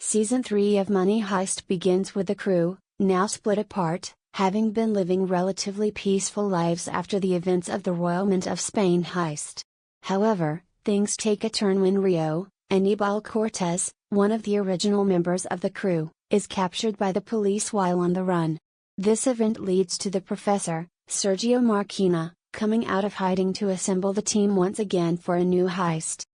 Season 3 of Money Heist begins with the crew, now split apart, having been living relatively peaceful lives after the events of the Royal Mint of Spain heist. However, things take a turn when Rio, Aníbal Cortés, one of the original members of the crew, is captured by the police while on the run. This event leads to the professor, Sergio Marquina, coming out of hiding to assemble the team once again for a new heist.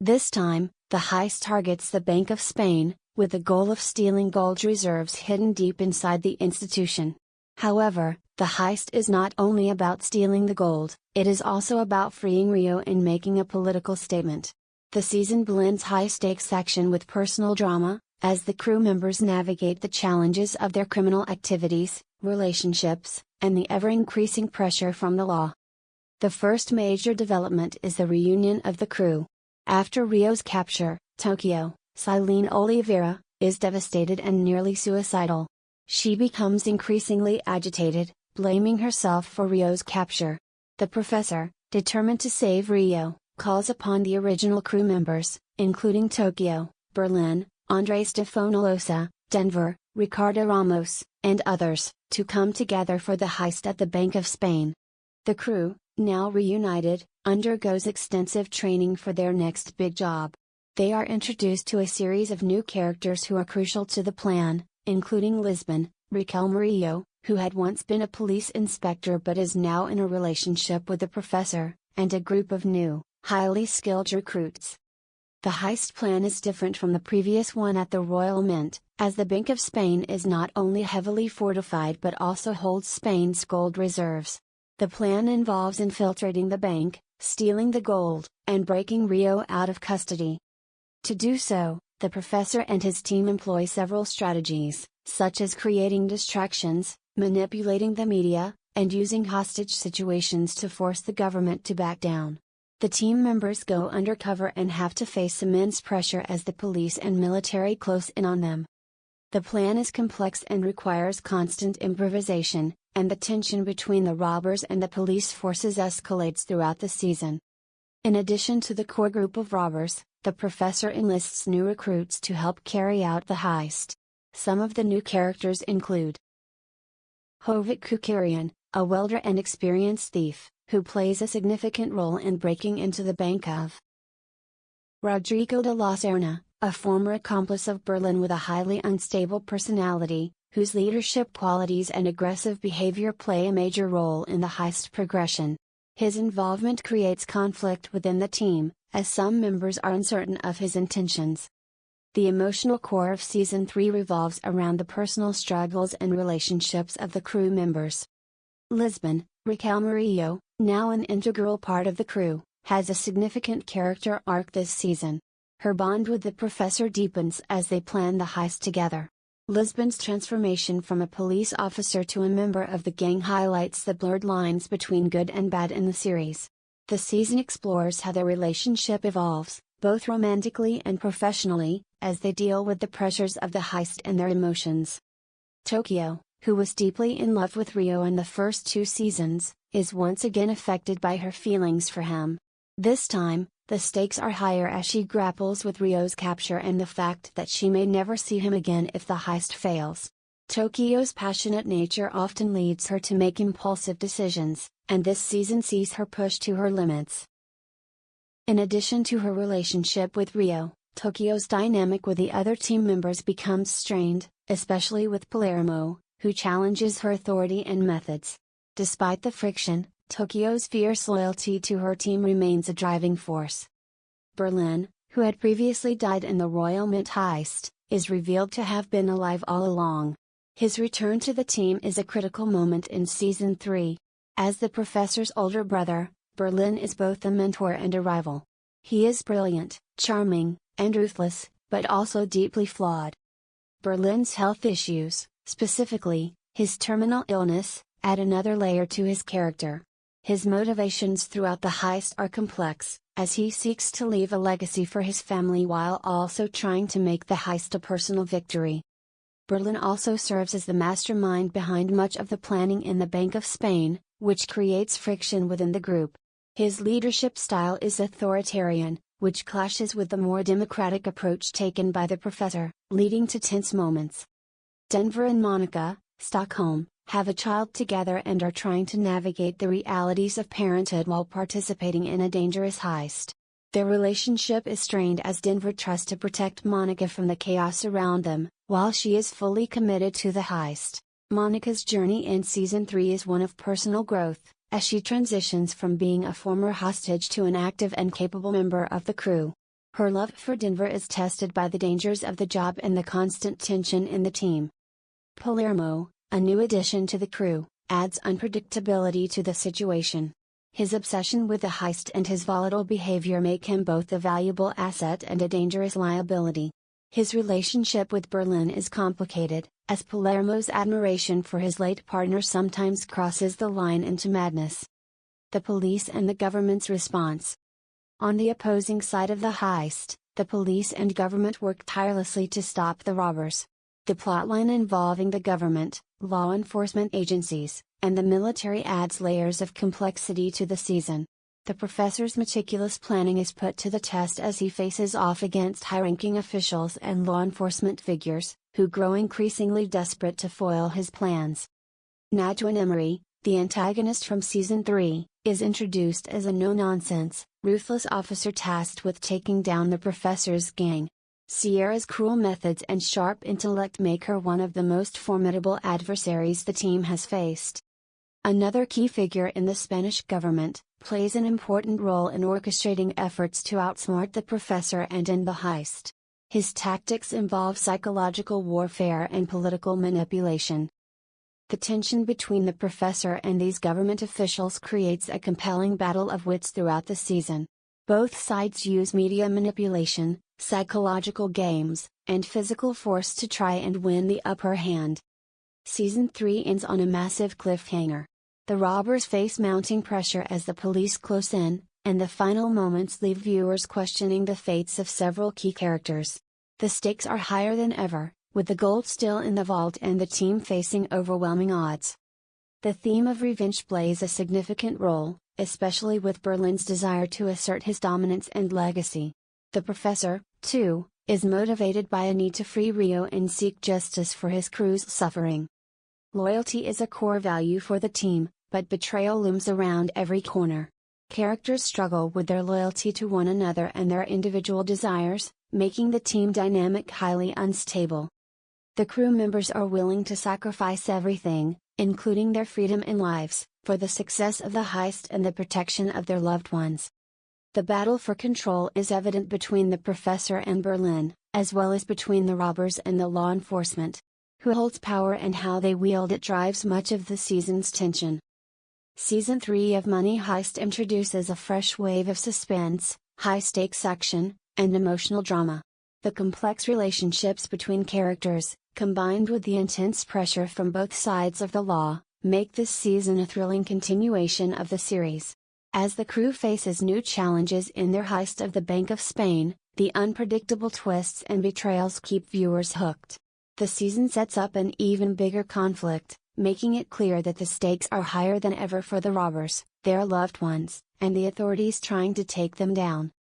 This time, the heist targets the Bank of Spain, with the goal of stealing gold reserves hidden deep inside the institution. However, the heist is not only about stealing the gold, it is also about freeing Rio and making a political statement. The season blends high-stakes action with personal drama, as the crew members navigate the challenges of their criminal activities, relationships, and the ever-increasing pressure from the law. The first major development is the reunion of the crew. After Rio's capture, Tokyo, Silene Oliveira, is devastated and nearly suicidal. She becomes increasingly agitated, blaming herself for Rio's capture. The professor, determined to save Rio, calls upon the original crew members, including Tokyo, Berlin, Andrés de Fonalosa, Denver, Ricardo Ramos, and others, to come together for the heist at the Bank of Spain. The crew, now reunited, undergoes extensive training for their next big job. They are introduced to a series of new characters who are crucial to the plan, including Lisbon, Raquel Murillo, who had once been a police inspector but is now in a relationship with the professor, and a group of new, highly skilled recruits. The heist plan is different from the previous one at the Royal Mint, as the Bank of Spain is not only heavily fortified but also holds Spain's gold reserves. The plan involves infiltrating the bank, stealing the gold, and breaking Rio out of custody. To do so, the professor and his team employ several strategies, such as creating distractions, manipulating the media, and using hostage situations to force the government to back down. The team members go undercover and have to face immense pressure as the police and military close in on them. The plan is complex and requires constant improvisation, and the tension between the robbers and the police forces escalates throughout the season. In addition to the core group of robbers, the professor enlists new recruits to help carry out the heist. Some of the new characters include Hovik Kukarian, a welder and experienced thief, who plays a significant role in breaking into the Bank of Rodrigo de la Serna, a former accomplice of Berlin with a highly unstable personality, whose leadership qualities and aggressive behavior play a major role in the heist progression. His involvement creates conflict within the team, as some members are uncertain of his intentions. The emotional core of Season 3 revolves around the personal struggles and relationships of the crew members. Lisbon, Raquel Murillo, now an integral part of the crew, has a significant character arc this season. Her bond with the professor deepens as they plan the heist together. Lisbon's transformation from a police officer to a member of the gang highlights the blurred lines between good and bad in the series. The season explores how their relationship evolves, both romantically and professionally, as they deal with the pressures of the heist and their emotions. Tokyo, who was deeply in love with Rio in the first 2 seasons, is once again affected by her feelings for him. This time, the stakes are higher as she grapples with Rio's capture and the fact that she may never see him again if the heist fails. Tokyo's passionate nature often leads her to make impulsive decisions, and this season sees her push to her limits. In addition to her relationship with Rio, Tokyo's dynamic with the other team members becomes strained, especially with Palermo, who challenges her authority and methods. Despite the friction, Tokyo's fierce loyalty to her team remains a driving force. Berlin, who had previously died in the Royal Mint heist, is revealed to have been alive all along. His return to the team is a critical moment in Season 3. As the professor's older brother, Berlin is both a mentor and a rival. He is brilliant, charming, and ruthless, but also deeply flawed. Berlin's health issues, specifically, his terminal illness, add another layer to his character. His motivations throughout the heist are complex, as he seeks to leave a legacy for his family while also trying to make the heist a personal victory. Berlin also serves as the mastermind behind much of the planning in the Bank of Spain, which creates friction within the group. His leadership style is authoritarian, which clashes with the more democratic approach taken by the professor, leading to tense moments. Denver and Monica, Stockholm, have a child together and are trying to navigate the realities of parenthood while participating in a dangerous heist. Their relationship is strained as Denver tries to protect Monica from the chaos around them, while she is fully committed to the heist. Monica's journey in Season 3 is one of personal growth, as she transitions from being a former hostage to an active and capable member of the crew. Her love for Denver is tested by the dangers of the job and the constant tension in the team. Palermo, a new addition to the crew, adds unpredictability to the situation. His obsession with the heist and his volatile behavior make him both a valuable asset and a dangerous liability. His relationship with Berlin is complicated, as Palermo's admiration for his late partner sometimes crosses the line into madness. The police and the government's response. On the opposing side of the heist, the police and government work tirelessly to stop the robbers. The plotline involving the government, law enforcement agencies, and the military adds layers of complexity to the season. The professor's meticulous planning is put to the test as he faces off against high-ranking officials and law enforcement figures, who grow increasingly desperate to foil his plans. Nadja Emery, the antagonist from Season 3, is introduced as a no-nonsense, ruthless officer tasked with taking down the professor's gang. Sierra's cruel methods and sharp intellect make her one of the most formidable adversaries the team has faced. Another key figure in the Spanish government, plays an important role in orchestrating efforts to outsmart the professor and end the heist. His tactics involve psychological warfare and political manipulation. The tension between the professor and these government officials creates a compelling battle of wits throughout the season. Both sides use media manipulation, psychological games, and physical force to try and win the upper hand. Season 3 ends on a massive cliffhanger. The robbers face mounting pressure as the police close in, and the final moments leave viewers questioning the fates of several key characters. The stakes are higher than ever, with the gold still in the vault and the team facing overwhelming odds. The theme of revenge plays a significant role, especially with Berlin's desire to assert his dominance and legacy. The professor, too, is motivated by a need to free Rio and seek justice for his crew's suffering. Loyalty is a core value for the team, but betrayal looms around every corner. Characters struggle with their loyalty to one another and their individual desires, making the team dynamic highly unstable. The crew members are willing to sacrifice everything, including their freedom and lives, for the success of the heist and the protection of their loved ones. The battle for control is evident between the professor and Berlin, as well as between the robbers and the law enforcement. Who holds power and how they wield it drives much of the season's tension. Season 3 of Money Heist introduces a fresh wave of suspense, high-stakes action, and emotional drama. The complex relationships between characters, combined with the intense pressure from both sides of the law, make this season a thrilling continuation of the series. As the crew faces new challenges in their heist of the Bank of Spain, the unpredictable twists and betrayals keep viewers hooked. The season sets up an even bigger conflict, making it clear that the stakes are higher than ever for the robbers, their loved ones, and the authorities trying to take them down.